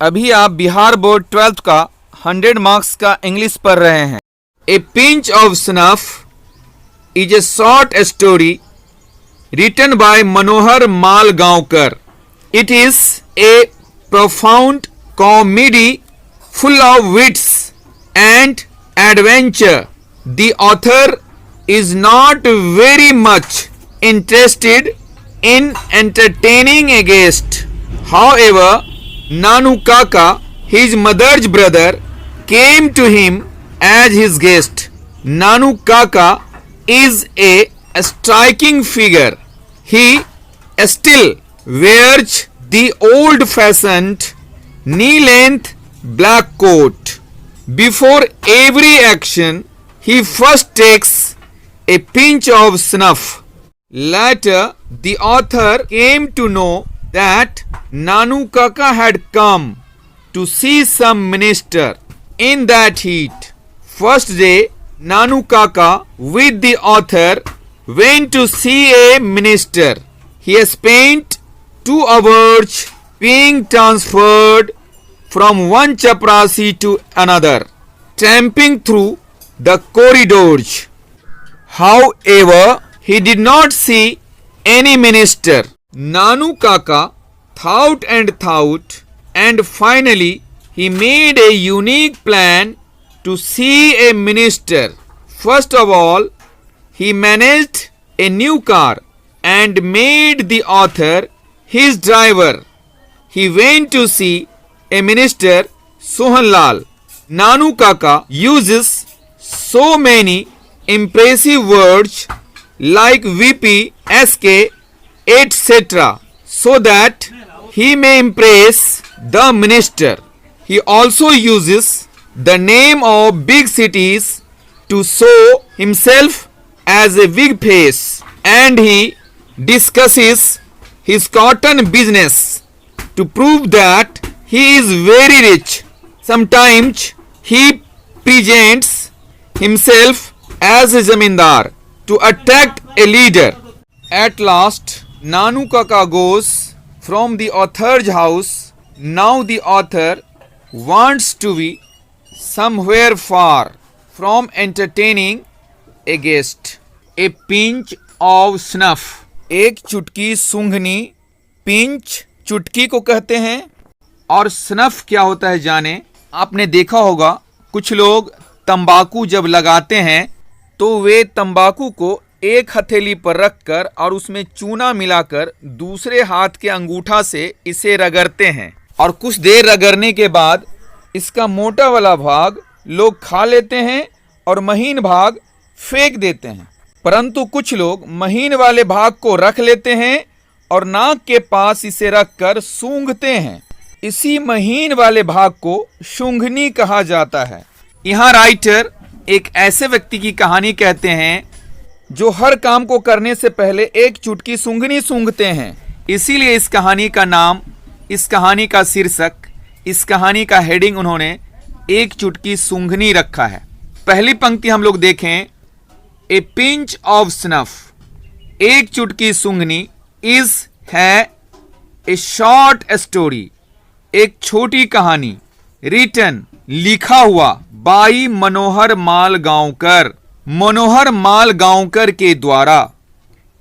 अभी आप Bihar board 12th का 100 मार्क्स का इंग्लिश पढ़ रहे हैं। A pinch of snuff is a short story written by Manohar Malgaonkar. It is a profound comedy full of wits and adventure. The author is not very much interested in entertaining a guest. However, Nanu Kaka, his mother's brother, came to him as his guest. Nanu Kaka is a striking figure. He still wears the old-fashioned knee-length black coat. Before every action, he first takes a pinch of snuff. Later, the author came to know that Nanu Kaka had come to see some minister. In that heat, first day, Nanu Kaka with the author went to see a minister. He spent 2 hours being transferred from one chaprasi to another, tramping through the corridors. However, he did not see any minister. Nanu Kaka thought, and finally he made a unique plan to see a minister. First of all, he managed a new car and made the author his driver. He went to see a minister, Sohanlal. Nanu Kaka uses so many impressive words like VP, SK, etc. so that he may impress the minister. He also uses the name of big cities to show himself as a big face, and he discusses his cotton business to prove that he is very rich. Sometimes he presents himself as a zamindar to attract a leader. At last, Nanu Kaka goes from the author's house. Now the author wants to be somewhere far from entertaining a guest. A pinch of snuff. एक चुटकी सूंघनी, pinch चुटकी को कहते हैं। और snuff क्या होता है जाने। आपने देखा होगा कुछ लोग तंबाकू जब लगाते हैं तो वे तंबाकू को एक हथेली पर रखकर और उसमें चूना मिलाकर दूसरे हाथ के अंगूठा से इसे रगड़ते हैं, और कुछ देर रगड़ने के बाद इसका मोटा वाला भाग लोग खा लेते हैं और महीन भाग फेंक देते हैं। परंतु कुछ लोग महीन वाले भाग को रख लेते हैं और नाक के पास इसे रखकर सूंघते हैं। इसी महीन वाले भाग को सूंघनी कहा जाता है। यहाँ राइटर एक ऐसे व्यक्ति की कहानी कहते हैं जो हर काम को करने से पहले एक चुटकी सूंघनी सूंघते हैं। इसीलिए इस कहानी का नाम, इस कहानी का शीर्षक, इस कहानी का हेडिंग उन्होंने एक चुटकी सूंघनी रखा है। पहली पंक्ति हम लोग देखें, ए पिंच ऑफ स्नफ, एक चुटकी सूंघनी, इज है ए शॉर्ट स्टोरी, एक छोटी कहानी, रिटन लिखा हुआ, बाई मनोहर मालगांवकर, मनोहर मालगांवकर के द्वारा।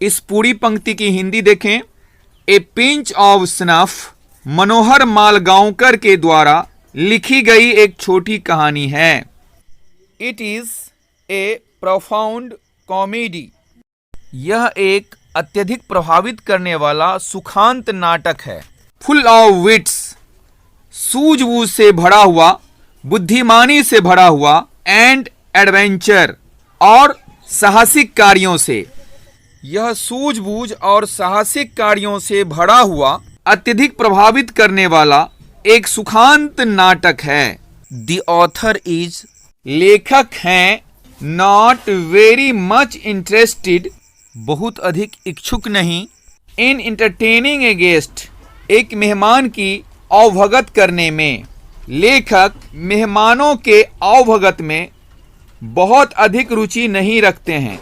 इस पूरी पंक्ति की हिंदी देखें, ए पिंच ऑफ स्नफ मनोहर मालगांवकर के द्वारा लिखी गई एक छोटी कहानी है। It is A profound comedy, यह एक अत्यधिक प्रभावित करने वाला सुखांत नाटक है। फुल ऑफ विट्स, सूझबूझ से भरा हुआ, बुद्धिमानी से भरा हुआ, एंड एडवेंचर, और साहसिक कार्यों से। यह सूझबूझ और साहसिक कार्यों से भरा हुआ, अत्यधिक प्रभावित करने वाला एक सुखांत नाटक है। द ऑथर इज, लेखक हैं, नॉट वेरी मच इंटरेस्टेड, बहुत अधिक इच्छुक नहीं, इन एंटरटेनिंग ए गेस्ट, एक मेहमान की अवभगत करने में। लेखक मेहमानों के अवभगत में बहुत अधिक रुचि नहीं रखते हैं।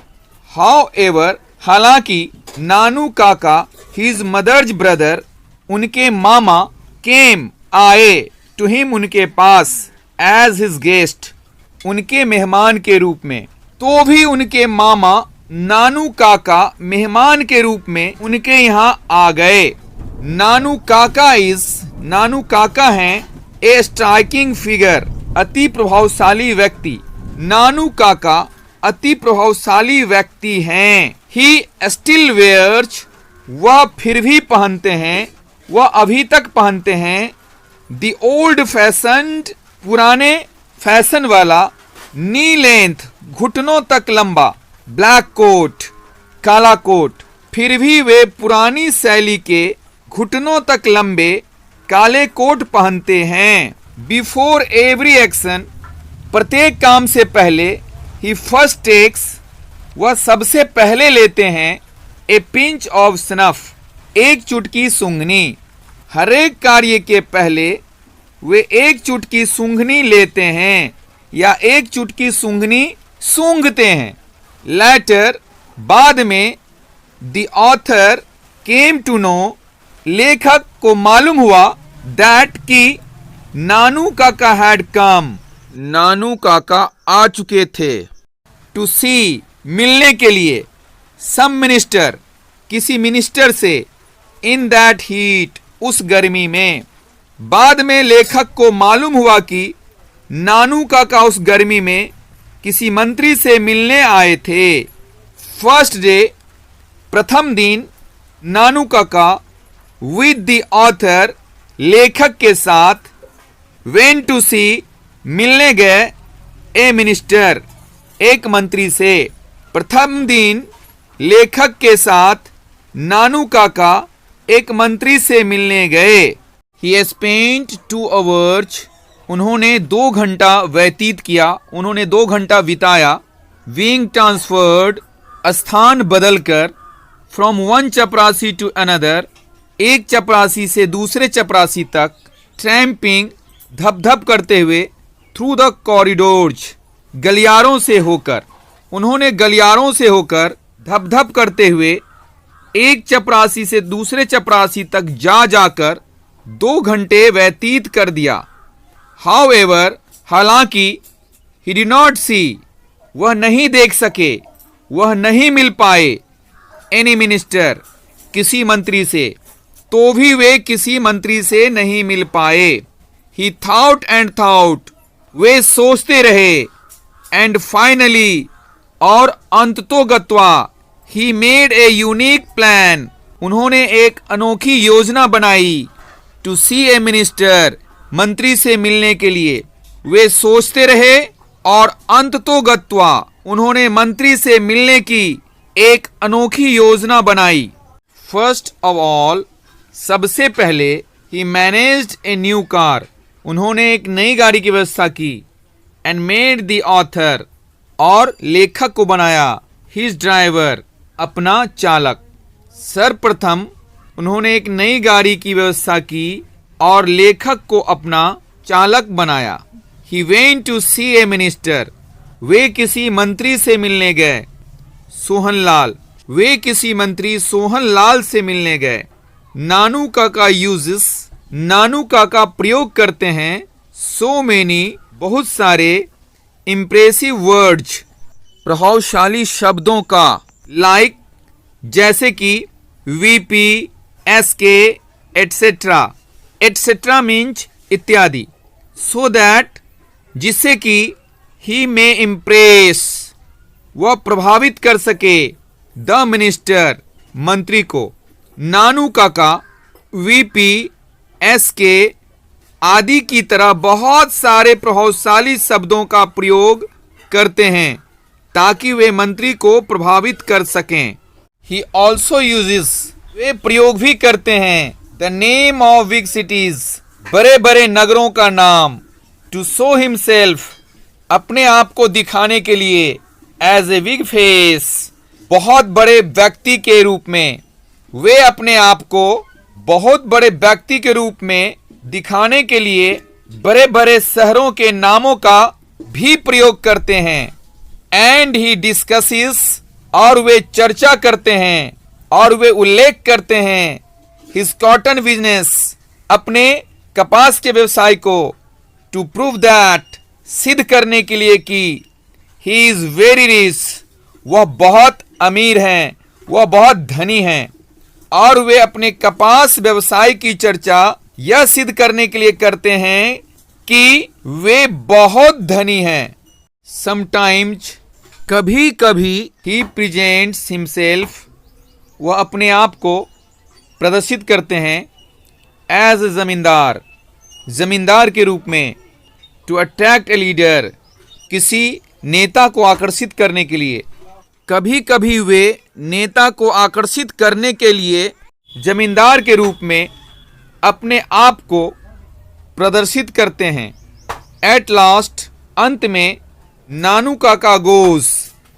हाउएवर, हालांकि नानू काका, हिज मदर्स ब्रदर, उनके मामा, केम आए, टू हिम उनके पास, एज हिज गेस्ट उनके मेहमान के रूप में। तो भी उनके मामा नानू काका मेहमान के रूप में उनके यहाँ आ गए। नानू काका हैं ए स्ट्राइकिंग फिगर, अति प्रभावशाली व्यक्ति। नानू काका अति प्रभावशाली व्यक्ति हैं। ही स्टिल वेयर्स, वह फिर भी पहनते हैं, वह अभी तक पहनते हैं। द ओल्ड फैशन्ड, पुराने फैशन वाला। नी लेंथ, घुटनों तक लंबा। ब्लैक कोट, काला कोट, फिर भी वे पुरानी शैली के घुटनों तक लंबे काले कोट पहनते हैं। बिफोर एवरी एक्शन, प्रत्येक काम से पहले। ही फर्स्ट टेक्स, वह सबसे पहले लेते हैं। ए पिंच ऑफ स्नफ, एक चुटकी सूंघनी। हर एक कार्य के पहले वे एक चुटकी सूंघनी लेते हैं या एक चुटकी सूंघनी सूंघते हैं। लेटर, बाद में। The author came to know, लेखक को मालूम हुआ। दैट की नानू काका हैड कम, नानू काका आ चुके थे। टू सी, मिलने के लिए। सम मिनिस्टर, किसी मिनिस्टर से। इन दैट हीट, उस गर्मी में। बाद में लेखक को मालूम हुआ कि नानू काका उस गर्मी में किसी मंत्री से मिलने आए थे। फर्स्ट डे, प्रथम दिन। नानू काका विद द ऑथर, लेखक के साथ। वेन टू सी, मिलने गए। ए मिनिस्टर, एक मंत्री से। प्रथम दिन लेखक के साथ नानू काका एक मंत्री से मिलने गए। ही स्पेंट 2 hours, उन्होंने 2 घंटा व्यतीत किया, उन्होंने 2 घंटा बिताया। बीइंग ट्रांसफर्ड, स्थान बदलकर। फ्रॉम वन चपरासी टू अनदर, एक चपरासी से दूसरे चपरासी तक। ट्रैम्पिंग, धप-धप करते हुए। थ्रू द कॉरिडोर्स, गलियारों से होकर। उन्होंने गलियारों से होकर धप-धप करते हुए एक चपरासी से दूसरे चपरासी तक जाकर 2 घंटे व्यतीत कर दिया। हाउएवर, हालांकि। ही डिड नॉट सी, वह नहीं देख सके, वह नहीं मिल पाए। एनी मिनिस्टर, किसी मंत्री से। तो भी वे किसी मंत्री से नहीं मिल पाए। ही थॉट एंड थॉट, वे सोचते रहे। एंड फाइनली, और अंततोगत्वा। He made a unique plan, उन्होंने एक अनोखी योजना बनाई। टू सी ए मिनिस्टर, मंत्री से मिलने के लिए। वे सोचते रहे और अंततोगत्वा, उन्होंने मंत्री से मिलने की एक अनोखी योजना बनाई। फर्स्ट ऑफ ऑल, सबसे पहले। ही मैनेज्ड ए न्यू कार, उन्होंने एक नई गाड़ी की व्यवस्था की। एंड मेड द ऑथर, और लेखक को बनाया। हिज ड्राइवर, अपना चालक। सर्वप्रथम उन्होंने एक नई गाड़ी की व्यवस्था की और लेखक को अपना चालक बनाया। He went to see a minister, वे किसी मंत्री से मिलने गए। सोहनलाल, वे किसी मंत्री सोहनलाल से मिलने गए। नानू काका यूजेस, नानू काका प्रयोग करते हैं। सो मेनी, बहुत सारे। इम्प्रेसिव वर्ड्स, प्रभावशाली शब्दों का। लाइक, जैसे कि। VP, SK, etcetera. Etcetera means इत्यादि। सो दैट, जिससे कि। ही मे इम्प्रेस, वह प्रभावित कर सके। द मिनिस्टर, मंत्री को। नानू काका वीपी, एसके आदि की तरह बहुत सारे प्रभावशाली शब्दों का प्रयोग करते हैं ताकि वे मंत्री को प्रभावित कर सकें। ही ऑल्सो यूजेस, वे प्रयोग भी करते हैं। The name of big cities, बड़े बड़े नगरों का नाम। टू शो हिमसेल्फ, अपने आप को दिखाने के लिए। एज ए बिग फेस, बहुत बड़े व्यक्ति के रूप में। वे अपने आप को बहुत बड़े व्यक्ति के रूप में दिखाने के लिए बड़े बड़े शहरों के नामों का भी प्रयोग करते हैं। एंड ही डिस्कसेस, और वे चर्चा करते हैं और वे उल्लेख करते हैं। हिज कॉटन बिजनेस, अपने कपास के व्यवसाय को, टू प्रूव दैट, सिद्ध करने के लिए कि ही इज वेरी रिच, वह बहुत अमीर हैं, वह बहुत धनी हैं। और वे अपने कपास व्यवसाय की चर्चा यह सिद्ध करने के लिए करते हैं कि वे बहुत धनी हैं। समटाइम्स, कभी कभी, ही प्रेजेंट्स हिमसेल्फ, वह अपने आप को प्रदर्शित करते हैं एज ए जमींदार, जमींदार के रूप में, टू अट्रैक्ट ए लीडर, किसी नेता को आकर्षित करने के लिए। कभी कभी वे नेता को आकर्षित करने के लिए जमींदार के रूप में अपने आप को प्रदर्शित करते हैं। एट लास्ट, अंत में, नानू काका गोज,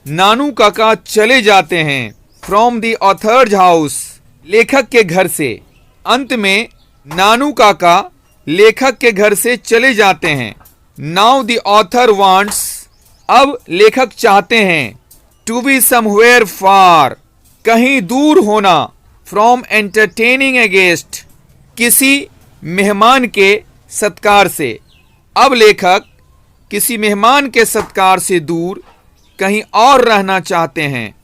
नानू काका चले जाते हैं। फ्रॉम द ऑथर्स हाउस, लेखक के घर से। अंत में नानू काका लेखक के घर से चले जाते हैं। नाउ द ऑथर वांट्स, अब लेखक चाहते हैं, टू बी समवेयर फार, कहीं दूर होना, फ्रॉम एंटरटेनिंग ए गेस्ट, किसी मेहमान के सत्कार से। अब लेखक किसी मेहमान के सत्कार से दूर कहीं और रहना चाहते हैं।